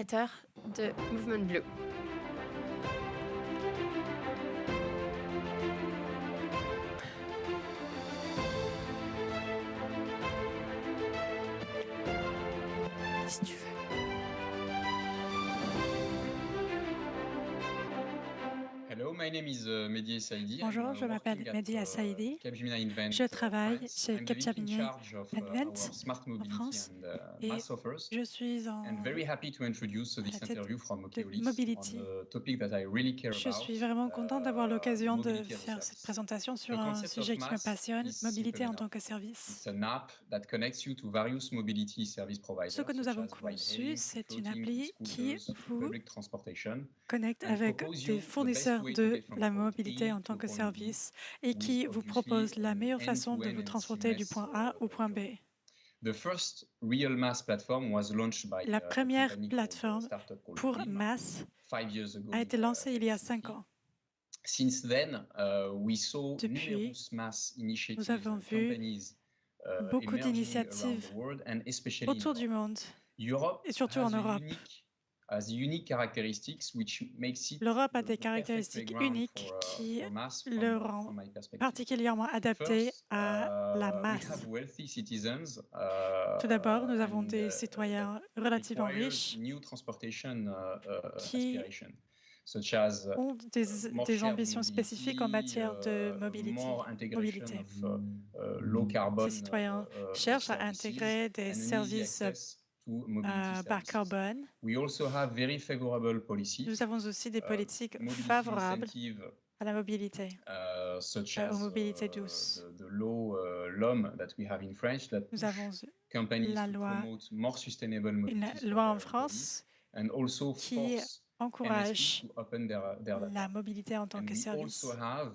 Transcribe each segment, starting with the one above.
cofondateur de Movement Blue. Si tu veux. Hello, my name is Mehdi Essaidi. Bonjour, je m'appelle Mehdi Essaidi. Capgemini Invent Je travaille France. chez I'm the VP in Capgemini charge of Invent our smart en mobility France and et mass offers. je suis And very happy to introduce à this la tête interview from de Keolis on Mobility. a topic that I really care Je about, suis vraiment contente d'avoir l'occasion de mobility as a faire cette service. présentation The sur un concept of sujet qui me mass passionne, is mobilité simple en enough. tant que service. It's an app that connects you to various mobility service Ce providers que nous such avons as ride conçu, hailing, c'est une floating, appli qui scooters, vous public transportation, connecte and avec propose des you the best fournisseurs way to de get from la point mobilité A en tant to que point B, service et with qui vous obviously propose la an meilleure façon de end-to-end vous and transporter du seamless point A au point journey. B. The first real mass platform was launched by La a première company plateforme startup called pour Blim masse 5 years ago a in été lancée il y a 5 Helsinki. ans. Since then, we saw Depuis, numerous mass nous initiatives avons and vu companies beaucoup emerging around the d'initiatives world and especially in autour du Europe. monde Europe et surtout en Europe. has unique characteristics which makes it L'Europe a the des perfect caractéristiques playground uniques qui for mass le from rend my perspective. particulièrement adapté First, à la we masse. have wealthy citizens, Tout d'abord, nous avons and des citoyens relativement requires riches new transportation qui aspiration, such as ont more des shared ambitions spécifiques en matière de more integration mobilité. of low carbon Ces citoyens cherchent à services intégrer des and an easy services access to mobility bas services. carbone. We also have very favorable policies, Nous avons aussi des politiques mobility favorables incentive, à la mobilité, such aux as mobilités douces. the law LOM that we have in French that Nous avons push companies la to loi, promote more sustainable une mobilities for loi en their France employees and also qui force encourage MSPs to open their data. la mobilité en tant And que we service. also have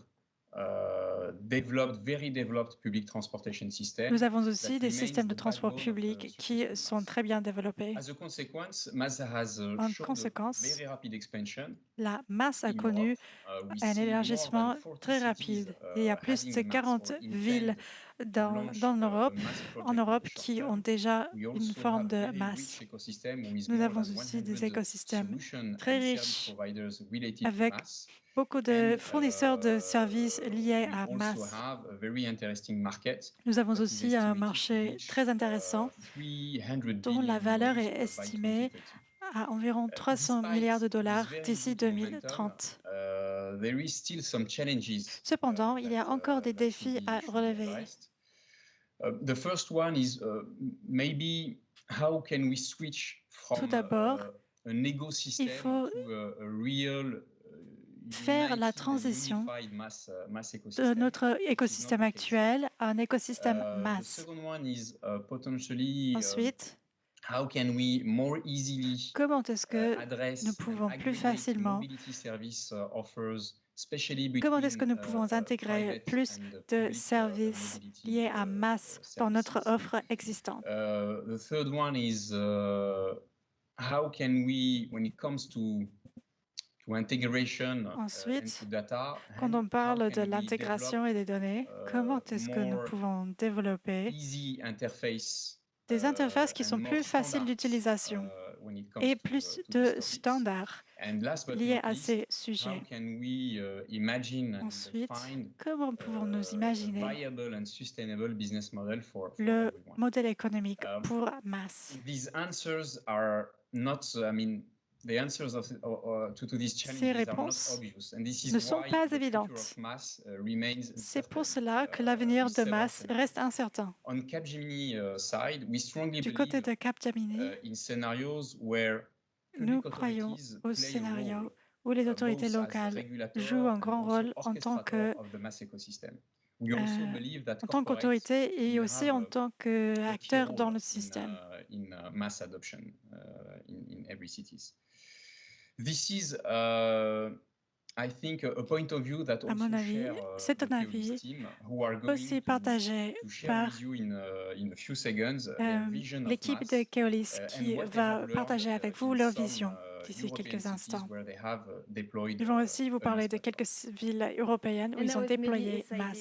very developed public transportation systems. Nous avons aussi that des remains systèmes de the transport backbone of the public qui successful sont mass. très bien développés. As a consequence, mass has En showed a conséquence, very rapid expansion la masse a in connu Europe. We un see more élargissement than 40 très cities rapide. Et il y a plus having de mass 40 or villes intend to dans launch a Europe, mass en project in Europe the short qui ont term. déjà We une also forme have de very masse. rich ecosystem with Nous more avons than aussi des 100 écosystèmes solution très and service riches providers related to avec mass. beaucoup de And fournisseurs de services liés we à also masse. have a very interesting market Nous avons that is aussi un estimated to marché reach très intéressant 300 dont la billion valeur euros est by estimée 2030. à environ 300 milliards de Despite this dollars very d'ici good momentum, 2030. there is still some challenges Cependant, il y a encore des défis à relever. The first one is maybe how can we switch Tout from d'abord, an ecosystem il faut to a real faire la united and transition unified mass de ecosystem. notre Which is not écosystème the case. actuel à un écosystème The masse. second one is potentially Ensuite, how can we more easily comment est-ce que address nous and pouvons plus aggregate facilement, mobility service offers, especially comment est-ce between que nous pouvons intégrer private plus and de public services mobility liés à masse dans notre services. offre existante? The third one is how can we, when it comes to integration Ensuite, and to data, quand on how parle de can we l'intégration develop et des données, comment est-ce que nous more pouvons développer easy interface des interfaces qui and sont more plus faciles standards, d'utilisation when it comes et to plus these de topics. standards And last but liés not à least, ces how sujets? can we imagine and Ensuite, find comment pouvons-nous a imaginer viable and sustainable business model for le everyone? modèle économique pour masse? These answers are not, I mean, the answers to these Ces challenges are not réponses obvious, and this is ne sont why pas the future évidentes. of mass remains C'est pour uncertain, cela que l'avenir with de several masse scenarios. reste incertain. On Capgemini side, we strongly Du côté believe de Capgemini, in scenarios where nous public croyons authorities au play a scénario role où les autorités both as locales regulator jouent un and grand also rôle en tant orchestrator of the mass ecosystem. We also believe that en tant corporates qu'autorité et will aussi have en tant a key qu'acteur dans role le système. in mass adoption in every cities. This is, I think, a point of view that À mon also avis, share c'est the un Keolis avis team, who are going aussi partagé to share par with you in a few seconds their vision of l'équipe mass de Keolis and qui what they have va learned partager avec vous in leur some vision d'ici European quelques cities instants. where they have deployed Ils vont aussi vous parler de Mass quelques villes européennes où And ils that ont was Mehdi déployé Essaidi, MAS.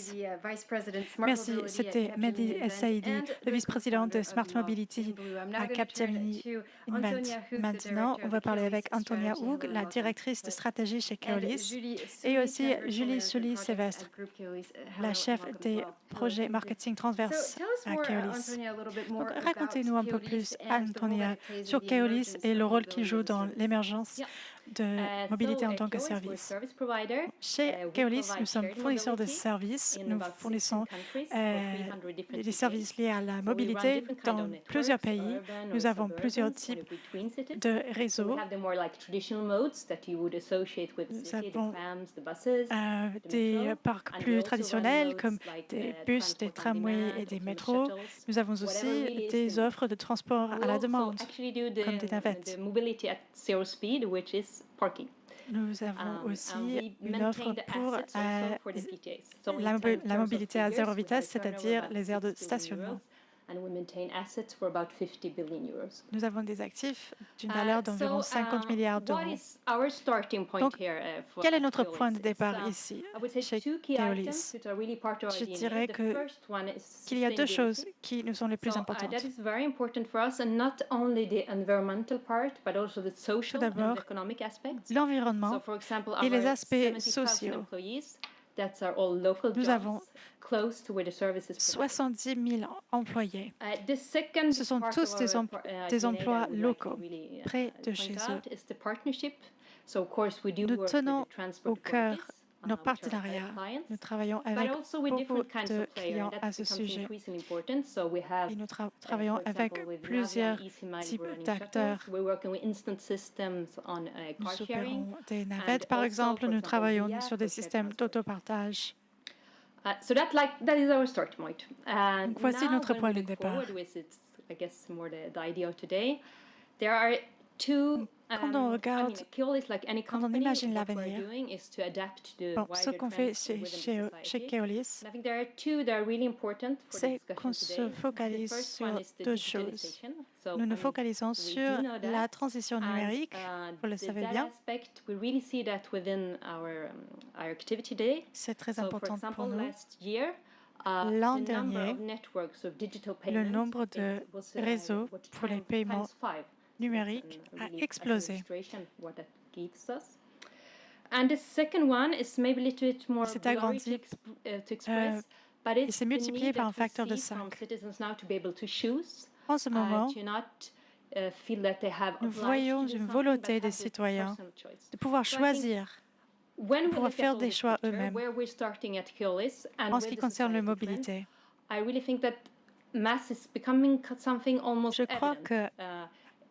the Vice President Smart Merci, Mobility at c'était Mehdi Capgemini Invent Essaidi, and le the vice-président de co-founder Smart of Love Mobility in Blue. I'm now à going to turn Capgemini to Invent. Antonia Hoog, the Maintenant, Director on of va the parler Keolis avec Antonia Strategy. Hoog, Hello and la welcome. directrice de stratégie chez And Keolis, Julie et Sully, aussi Commercial Julie Management Sully-Sévestre, Projects at Group Keolis. la Hello chef and welcome as des well. Hello, projets thank you. marketing So transverse tell us à more, Keolis. Antonia, a little bit Donc, more about racontez-nous un peu Keolis plus, and the role that Antonia, it plays in sur the Keolis emergence et le of rôle qu'il joue mobility as a dans service. l'émergence Yeah. de mobilité en tant que Keolis, we're a service. service provider. Chez We Keolis, nous provide sommes shared fournisseurs de mobility services. in Nous about 16 fournissons countries for 300 different des use services cases. liés à la So we run mobilité different kind of dans plusieurs networks, pays. urban Nous or avons plusieurs suburban, or types between cities. de So we réseaux. have the more like traditional modes that you would associate with Nous city, the avons trams, the buses, the des metro. parcs And we plus also run traditionnels modes comme like des bus, des transport on tramways demand, et des autonomous métros. shuttles, Nous avons whatever aussi really is des the need. offres de transport We à la also demande, actually do comme des navettes. the mobility at zero speed, which is parking. Nous avons And aussi we une maintain offre the pour assets also for the PTAs. So la in terms of mobilité à zéro figures, we have a vitesse, turnover c'est-à-dire about les aires de 6 billion stationnement. euros, and we maintain assets for about 50 billion euros. Nous avons des actifs d'une valeur d'environ So, 50 milliards what d'euros. is our starting point Donc, here quel est at notre Keolis? point de It's, départ ici, I would say chez two key Keolis? items that are really part of our Je DNA. dirais The que- first one is Qu'il y a deux choses sustainability. qui nous sont les plus So, importantes. that is very important for us, and not only the environmental part, but also the social and d'abord, economic aspects. So, L'environnement for example, et les our aspects 70,000 sociaux. employees, that are all local Nous jobs avons close to where the service is provided. 70 000 employés. The second Ce sont part tous of des our des DNA emplois that I would like to locaux, really, près de point chez out eux. is the partnership. So of course we do Nous work tenons with the transport au cœur authorities, nos which are our partenariats. clients, Nous travaillons but avec also with beaucoup different kinds de of players, clients and à that ce becomes sujet. increasingly important. So we have, Et nous for travaillons avec example, with plusieurs Navia, EasyMile, types we're running d'acteurs. shuttles. We're working with instant systems on car Nous sharing. opérons des navettes, And par also, exemple. for Nous example, travaillons Via sur des for shared systèmes transport. d'autopartage. So that is our start point. And Donc voici now notre when point we de look départ. forward, which is, I guess, more the idea of today, there are two. Quand on regarde, Keolis, like any quand on company, imagine what we're l'avenir, doing is to adapt to bon, ce wider qu'on fait trends within chez society. Keolis, And I think there are two that are really important for the c'est qu'on discussion se today. The focalise first sur one is the deux choses. digitalization. So, Nous nous I mean, focalisons we sur do know that. la transition numérique, vous le The savez data bien. aspect, we really see that within our activity today. C'est très So, for important example, pour nous. last year, L'an the number dernier, of networks of digital le payments, nombre de it was, réseaux what pour les times paiements 5. numériques a explosé. What that gives us. And the second one is maybe a little bit more s'est blurry agrandi, to express, but it's s'est the multiplié need par that un facteur we de see from 5. citizens now to be able to choose, En ce moment, to not feel that they have nous obliged voyons to do une something, volonté but des have the citoyens personal choice. de pouvoir So I think choisir, when we pouvoir look at faire all des this choix picture, eux-mêmes. where we're starting at Keolis and En ce with qui the concerne la society trends, mobilité, I really think that mass is becoming something almost je crois evident. que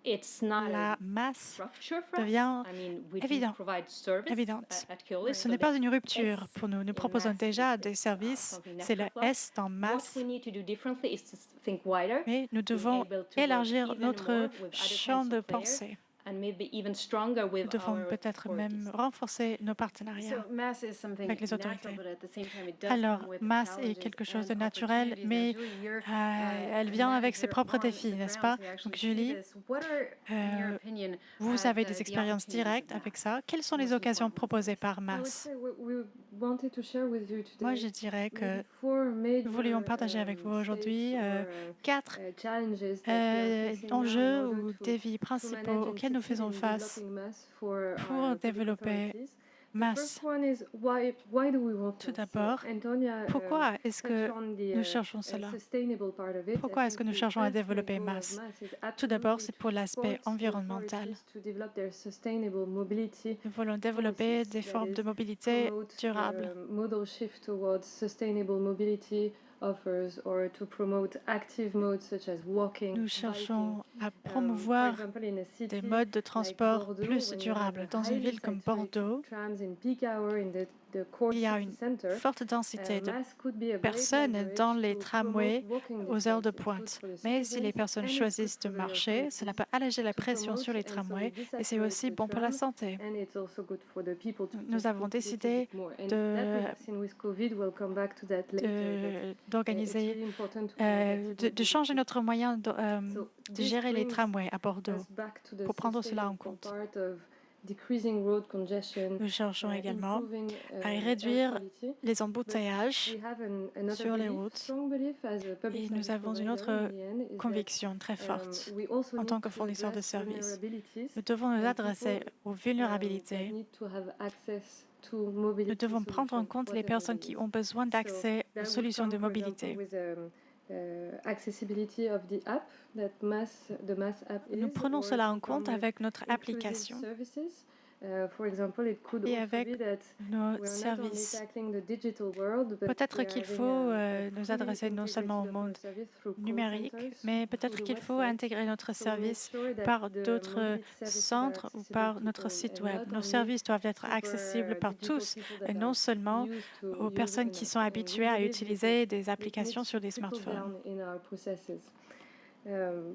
It's not la a masse rupture for us. devient I mean, we do évident, provide service évidente. at Keolis, Ce so n'est the pas une rupture S pour nous. Nous in proposons mass déjà is des services. something C'est le natural for us. S dans What masse. we need to do differently is to think wider, Mais nous being devons able to work élargir even notre more with other champ kinds de of players, pensée. and maybe even stronger with Nous devons our peut-être même authorities. renforcer nos partenariats So mass is something avec les natural, autorités. but at the same time it does Alors, come with masse est challenges quelque chose de and naturel, opportunities. mais And Julie, you're, elle a vient avec ses manager propres on défis, the n'est-ce ground, pas? so you actually Donc, see Julie, this. What are, in your opinion, vous avez des the expériences opportunities of directes mass? avec ça. Quelles sont les Most occasions important proposées par I would masse? say we wanted to share with you Moi, today je dirais que maybe four major nous voulions partager avec vous aujourd'hui stakes or, 4 challenges that we are facing now in enjeux order ou to défis manage principaux and auxquels nous succeed faisons in face developing mass for pour our public développer authorities. The masse. first one is why do we want Tout mass? d'abord, So Antonia pourquoi est-ce touched que on the nous cherchons cela? sustainable part of it. Pourquoi I est-ce que think nous the cherchons à ultimate développer goal of masse? mass is Tout d'abord, absolutely c'est to pour l'aspect support the environnemental. authorities to develop their sustainable mobility Nous voulons développer policies, des that formes de is, mobilité promote durables. the modal shift towards sustainable mobility offers or to promote active modes such as walking, Nous biking. cherchons à For promouvoir example, in a city des modes de like transport Bordeaux, plus when you have durables. a Dans une highly ville comme saturated Bordeaux, trams in peak hour in the the core Il y a city une center, forte densité de mass could be a great personnes leverage dans les to tramways promote walking aux heures de distance. It's good pointe. for the Mais si les citizens personnes and it's good choisissent de for the marcher, cela authorities peut alléger la to pression sur les promote, and so tramways we et c'est desaccurate aussi the bon pour la tram, santé. and it's also good for the people to Nous just avons quickly visit décidé it more. And de, that we've seen with COVID, we'll come back to that later, but it's d'organiser, really important to promote active de changer mobility. notre moyen So de this gérer les brings tramways à Bordeaux. us back to the Pour prendre cela en sustainable compte. part of decreasing road congestion, Nous cherchons également improving à air réduire quality. les embouteillages We have another sur les belief, routes. strong belief as a public Et service nous avons une provider autre in the end, is that, conviction très forte. we also En need tant que to fournisseur de address services. vulnerabilities Nous devons nous and adresser people, aux that vulnérabilités. need to have access to mobility Nous devons prendre en solutions, compte les whatever personnes that qui is. ont besoin d'accès That aux would solutions de come, for example, mobilité. with accessibility of the app that the mass app is, Nous prenons or it cela can en come compte with avec notre inclusive application services. For example, it could et also avec be that nos we are not only services. tackling the digital world, but Peut-être we are qu'il having faut a nous fully adresser non seulement au integrated offer monde service through call numérique, centers, mais through peut-être the qu'il faut website. intégrer notre So we make service sure that par the d'autres mobility services are centres ou accessible par to notre all, site and web. not Nos only services doivent être super accessibles par digital tous people et that non are seulement used to aux use personnes qui an sont app. And we habituées à believe this utiliser des it applications needs sur to des trickle smartphones. down in our processes.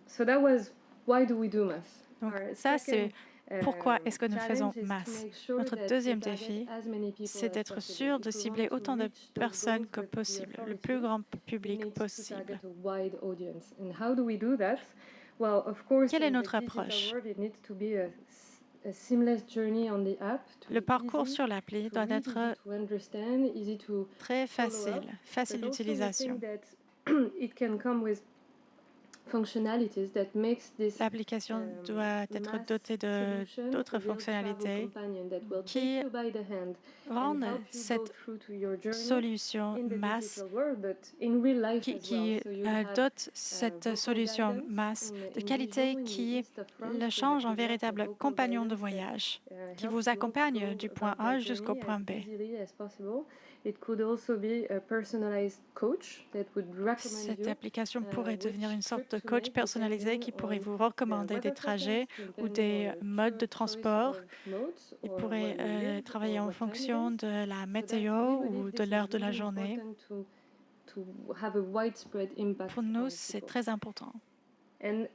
So that was why do we do mass? Donc Our ça, c'est second pourquoi est-ce que nous faisons challenge is to masse. make sure Notre that deuxième we target défi, as many people c'est as d'être possible. sûr de If we cibler want to autant de reach those personnes goals que with the possible, le plus authorities, grand it public needs to possible. target a wide audience. And how do we do that? Well, of course, Quelle est in notre the digital approche? world, it needs to be a seamless journey on the app. To Le be parcours easy sur l'appli to doit read, être easy to understand, easy to très follow up. facile, facile But also we d'utilisation. think that it can come with functionalities that makes this L'application doit être mass dotée solution d'autres a real travel fonctionnalités companion that will qui take you by the hand and rendent help you go cette through to your journey solution in the masse, digital world, but in real life qui, as well. So you have dote cette vocal solution guidance masse de in qualité visual, in qui list of prompts. le We have change en developed a véritable vocal compagnon de guidance that, voyage, qui helps vous you all accompagne flow du point about A that jusqu'au journey point as B. easily as possible. It could also be a personalized coach that would recommend Cette you application pourrait devenir which une sorte trip de to coach make personnalisé qui depending pourrait on vous the recommander des weather trajets forecast, ou depending des on your modes de choice transport. of modes Il or pourrait where you live travailler or en what time it fonction is. de la So that météo we ou believe de this is l'heure de la really journée. important to have a widespread impact Pour nous, on c'est people. très important. And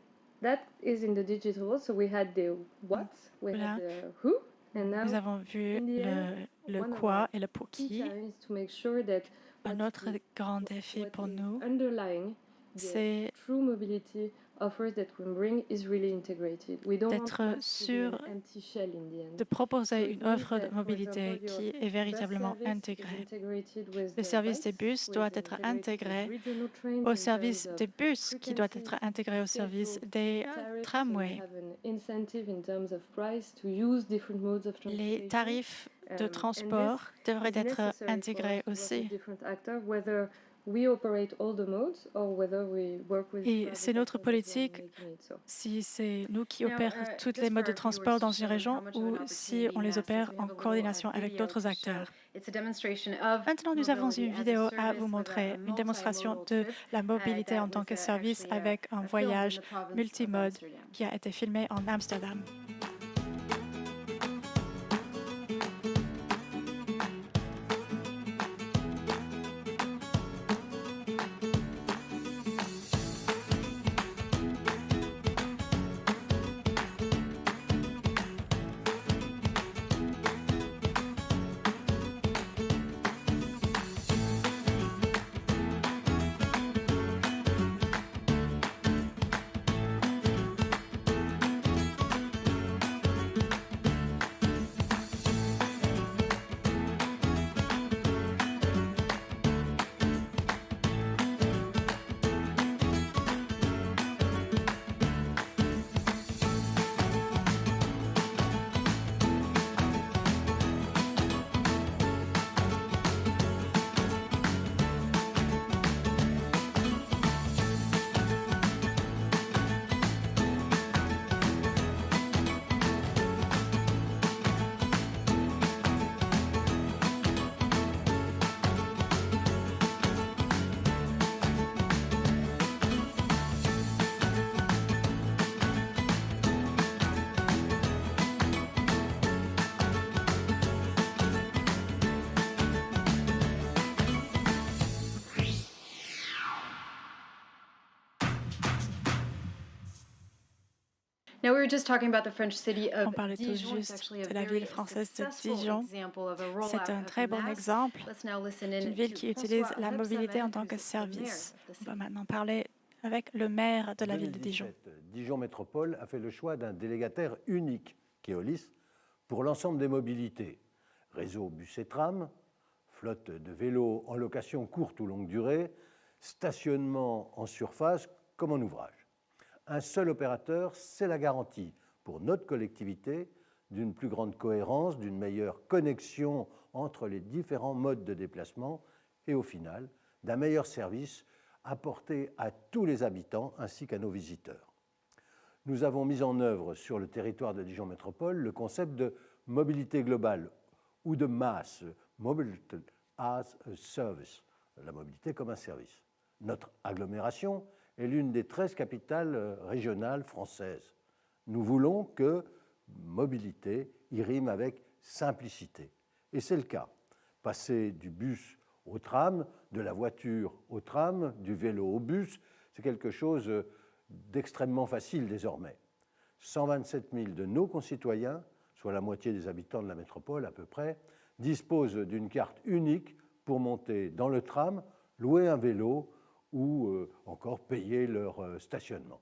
that is in the digital world. So we had the what, we Voilà. had the who, and Nous now avons vu in the end, le one of quoi our et le pour key qui. challenges is to make sure that Un what's autre the- grand défi what pour is nous, underlying the c'est true mobility offers that we bring is really integrated. We don't want d'être mass to be an sûr empty shell in the end. de proposer So it une means offre that, de for mobilité example, your qui est bus véritablement service is intégrée. integrated with Le the service des bikes, bus with doit être integrated with intégré regional trains au in service terms of des bus, qui doit être frequency, intégré au service schedule, des tariffs, so you tramways. have an incentive in terms of price to use different modes of Les transportation. tarifs de And transport devraient is être necessary for intégrés us to work with aussi. different actors, whether we operate all the modes or whether we work with Et private c'est notre actors as well politique making it so. si c'est nous qui Now, opérons toutes just les for modes de our transport viewers dans to une show région how much of ou an si opportunity on les mass is, opère we en have a little, coordination avec video d'autres to show. acteurs. It's a demonstration of Maintenant, nous avons mobility une as a vidéo à service vous with montrer, une démonstration multimodal de trip, la mobilité that en tant was, que service actually, avec un filmed in voyage the province of multimode Amsterdam. qui a été filmé en Amsterdam. Now, we were just talking about the French city On of parlait tout Dijon. It's juste actually a de la very ville française de successful Dijon. example of a rollout C'est un of très bon mass. exemple Let's now listen in d'une ville to qui utilise François la mobilité en tant Rebsamen, que who's the mayor service. of the On va city. maintenant parler avec le maire de la ville de Dijon. 2017, Dijon Métropole a fait le choix d'un délégataire unique, Keolis, pour l'ensemble des mobilités. Réseau bus et tram, flotte de vélos en location courte ou longue durée, stationnement en surface comme en ouvrage. Un seul opérateur, c'est la garantie pour notre collectivité d'une plus grande cohérence, d'une meilleure connexion entre les différents modes de déplacement et au final, d'un meilleur service apporté à tous les habitants ainsi qu'à nos visiteurs. Nous avons mis en œuvre sur le territoire de Dijon Métropole le concept de mobilité globale ou de MAS, Mobility as a Service, la mobilité comme un service. Notre agglomération est l'une des 13 capitales régionales françaises. Nous voulons que mobilité y rime avec simplicité. Et c'est le cas. Passer du bus au tram, de la voiture au tram, du vélo au bus, c'est quelque chose d'extrêmement facile désormais. 127 000 de nos concitoyens, soit la moitié des habitants de la métropole à peu près, disposent d'une carte unique pour monter dans le tram, louer un vélo ou encore payer leur stationnement.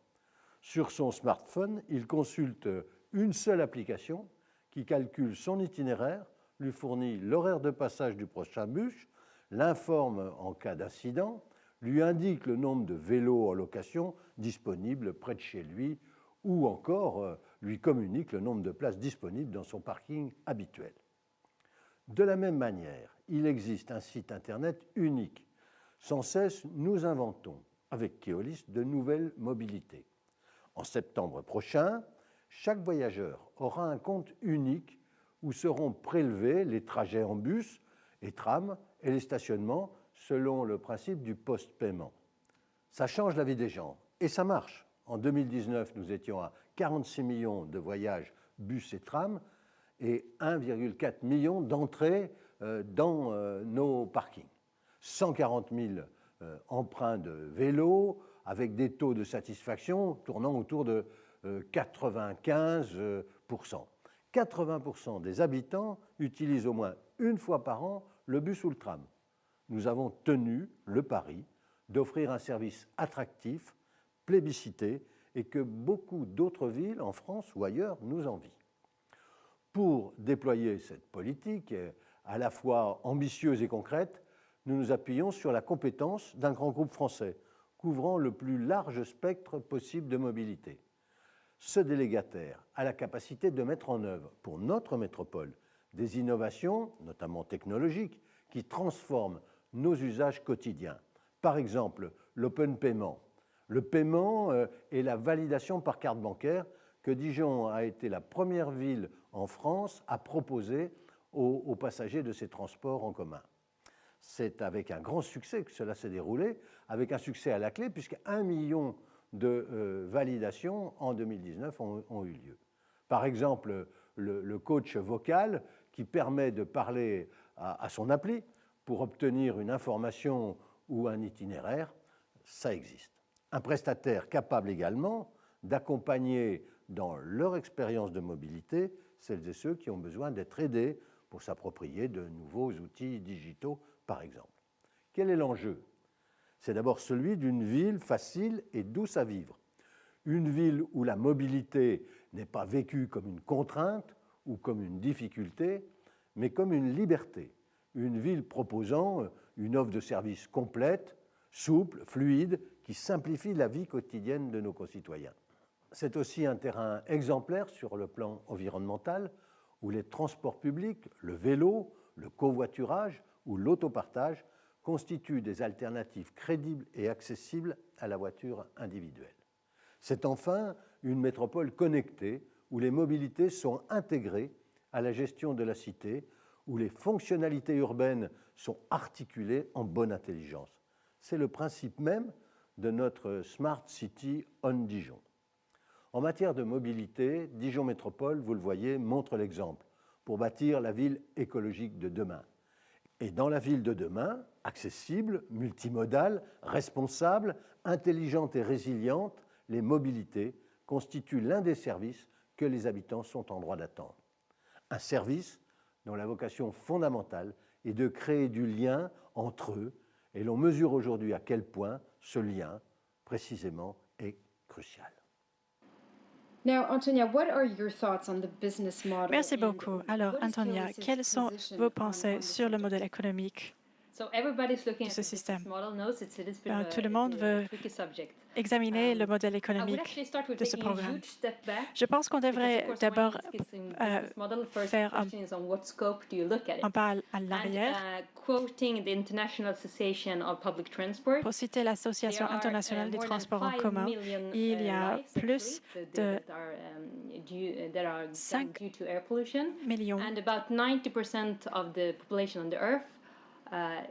Sur son smartphone, il consulte une seule application qui calcule son itinéraire, lui fournit l'horaire de passage du prochain bus, l'informe en cas d'incident, lui indique le nombre de vélos en location disponibles près de chez lui ou encore lui communique le nombre de places disponibles dans son parking habituel. De la même manière, il existe un site internet unique. Sans cesse, nous inventons, avec Keolis, de nouvelles mobilités. En septembre prochain, chaque voyageur aura un compte unique où seront prélevés les trajets en bus et tram et les stationnements selon le principe du post-paiement. Ça change la vie des gens et ça marche. En 2019, nous étions à 46 millions de voyages bus et tram et 1,4 million d'entrées dans nos parkings. 140 000 emprunts de vélo avec des taux de satisfaction tournant autour de 95%. 80% des habitants utilisent au moins une fois par an le bus ou le tram. Nous avons tenu le pari d'offrir un service attractif, plébiscité et que beaucoup d'autres villes en France ou ailleurs nous envient. Pour déployer cette politique, à la fois ambitieuse et concrète, nous nous appuyons sur la compétence d'un grand groupe français, couvrant le plus large spectre possible de mobilité. Ce délégataire a la capacité de mettre en œuvre pour notre métropole des innovations, notamment technologiques, qui transforment nos usages quotidiens. Par exemple, l'open payment. Le paiement et la validation par carte bancaire que Dijon a été la première ville en France à proposer aux passagers de ces transports en commun. C'est avec un grand succès que cela s'est déroulé, avec un succès à la clé, puisque 1 million de validations en 2019 ont eu lieu. Par exemple, le coach vocal qui permet de parler à son appli pour obtenir une information ou un itinéraire, ça existe. Un prestataire capable également d'accompagner dans leur expérience de mobilité celles et ceux qui ont besoin d'être aidés pour s'approprier de nouveaux outils digitaux, par exemple. Quel est l'enjeu ? C'est d'abord celui d'une ville facile et douce à vivre. Une ville où la mobilité n'est pas vécue comme une contrainte ou comme une difficulté, mais comme une liberté. Une ville proposant une offre de services complète, souple, fluide, qui simplifie la vie quotidienne de nos concitoyens. C'est aussi un terrain exemplaire sur le plan environnemental, où les transports publics, le vélo, le covoiturage ou l'autopartage constituent des alternatives crédibles et accessibles à la voiture individuelle. C'est enfin une métropole connectée où les mobilités sont intégrées à la gestion de la cité, où les fonctionnalités urbaines sont articulées en bonne intelligence. C'est le principe même de notre Smart City on Dijon. En matière de mobilité, Dijon Métropole, vous le voyez, montre l'exemple pour bâtir la ville écologique de demain. Et dans la ville de demain, accessible, multimodale, responsable, intelligente et résiliente, les mobilités constitue l'un des services que les habitants sont en droit d'attendre. Un service dont la vocation fondamentale est de créer du lien entre eux, et l'on mesure aujourd'hui à quel point ce lien, précisément, est crucial. Now, Antonia, what are your thoughts on the business model? Merci and beaucoup. Alors, what is Antonia, Keolis's quelles sont position vos on pensées the sur le subject? modèle économique? So everybody's looking de at ce the business système? model knows it's a little bit Ben, of tout le monde veut a tricky subject. examiner le modèle I would économique actually start with de ce taking a programme. huge step back. Je pense qu'on Because of devrait course, when d'abord you discuss business model, first faire un question is on what scope do you look at it? pas à And l'arrière quoting the International Association of Public Transport, pour citer l'Association there are, internationale des more than transports en 5 commun. million, Il y a lives, plus actually, de that are done 5 due to air pollution, millions. and about 90% of the population on the Earth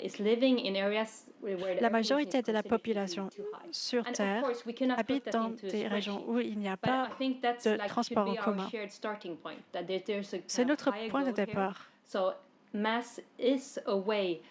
is living in areas where the La air pollution is majorité de la considered to be population too high. sur And of Terre course, we cannot put habite that dans into a des régions spreadsheet. où il n'y a But I pas think that's de like should transport en be our commun. shared starting point. That there's a C'est kind of notre higher point de goal here. départ. So mass is a way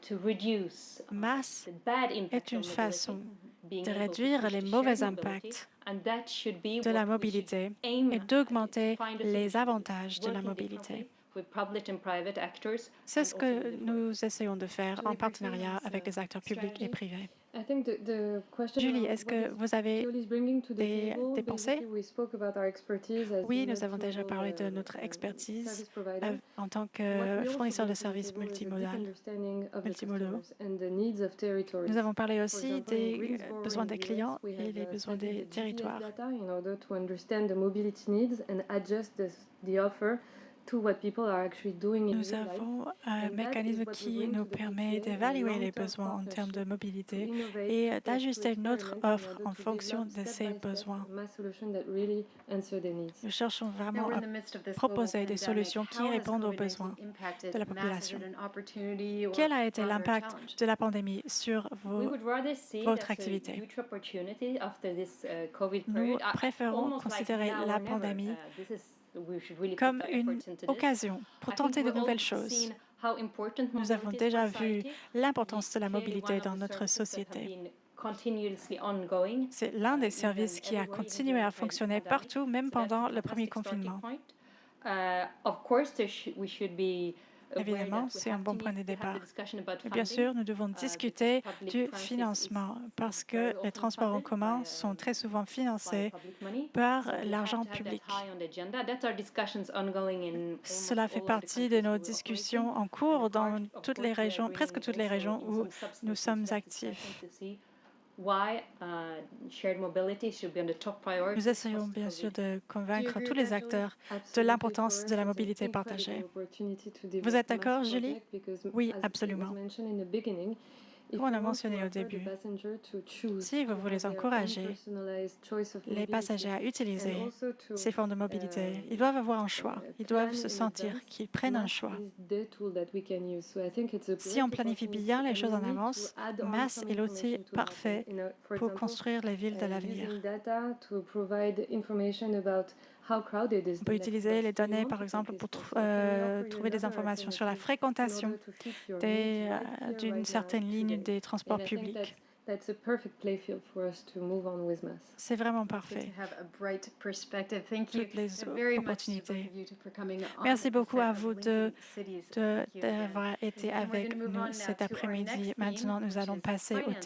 to reduce Masse the bad impact est une on mobility, façon being de able to réduire push les to mauvais shared mobility, impacts and that should be de la what we should mobilité aim et at, to d'augmenter find a les solution, avantages de la working mobilité. differently with public and private actors, C'est and ce also with que the nous essayons de faire Julie, en briefly, partenariat on avec les acteurs publics et strategy. privés. I think the question Julie, around est-ce what que is vous avez Keolis bringing to the des table, pensées? basically we spoke about our expertise as Oui, the nous avons déjà parlé de multimodal, notre expertise service provider. en tant What que we also fournisseur de bring to the services table is a deep multimodal. understanding of the multimodaux. customers and the needs of territories. Nous avons parlé For aussi example, in des Greensboro besoins in des the US, clients we et have les besoins studied des the GPS territoires. data in order to understand the mobility needs and adjust the offer to what people are actually doing in Nous real life. avons un And that is mécanisme what we qui bring nous to the permet PTA in a d'évaluer les long-term besoins en termes de partnership to mobilité innovate, et test, to d'ajuster notre experiment in offre order en to fonction develop de step ces by step besoins. a mass solution that really answer their needs. Nous cherchons Now vraiment we're à in the midst of this global proposer des pandemic. solutions qui How has répondent aux COVID-19 besoins impacted de la mass? Is population. it an opportunity or Quel a été rather a l'impact challenge? de la pandémie sur we would rather see it votre as a activité? huge opportunity after this COVID Nous period. préférons Almost like considérer now la or never. pandémie We should really comme put our une efforts into this. occasion pour I think tenter de we've all nouvelles choses. seen how important Nous avons mobility is déjà for vu society. l'importance de la Clearly mobilité one of dans the notre services that have société. been continuously ongoing, C'est l'un des even services qui a everywhere, even continué during à the current fonctionner pandemic. partout, même So that's a pendant le premier fantastic starting confinement. point. Of course, we should be aware Évidemment, that we c'est un have bon to point de need to have the départ. discussion about Et bien funding. sûr, nous devons because discuter public du transit is financement parce very que les often transports en funded commun by, sont très souvent by financés public money. par So we have l'argent to have that public. high on the agenda. That's our discussions ongoing in almost Cela fait all of the partie de countries nos we operate in. discussions en And cours part dans of toutes course, les we are régions, bringing presque toutes les also régions in où some nous substantive sommes discussions actifs. to see why shared mobility should be on the top priority. Nous essayons bien sûr de convaincre tous agree les with that, Julie? acteurs de Absolutely. l'importance For de us, la it's an mobilité incredible partagée. opportunity to Vous develop êtes mass d'accord, Julie? project because, Oui, as it was absolument. mentioned in the beginning, if Comme on we a want to mentionné au offer the début, passenger to choose, si vous to voulez have their own encourager personalized choice of les mobility, passagers à and utiliser also to ces formes de mobilité, ils doivent avoir un choix. Ils doivent plan se in sentir advance, qu'ils prennent un mass choix. is the tool that we can use. So I think it's a Si on great planifie opportunity, bien les and choses en we need to avance, add on Mass some est l'outil information to that. parfait For pour example, construire les villes de l'avenir. using data to provide information about how crowded is On peut the next utiliser bus. les Do you données, want par to exemple, take pour this bus? Or can we offer you trouver des another informations sur la alternative in fréquentation order to fit your needs right here, d'une right now, certaine ligne today? des transports And I think publics. that's a perfect playfield for us to move on with mass. C'est vraiment Good parfait. to have a bright perspective. Thank you Toutes les very much to both opportunités. of you for coming on Merci the beaucoup set à of vous Linking Cities. Thank you again. d'avoir été And we're avec gonna move nous on now cet to our après-midi. next theme, Maintenant, nous which allons is passer au finance.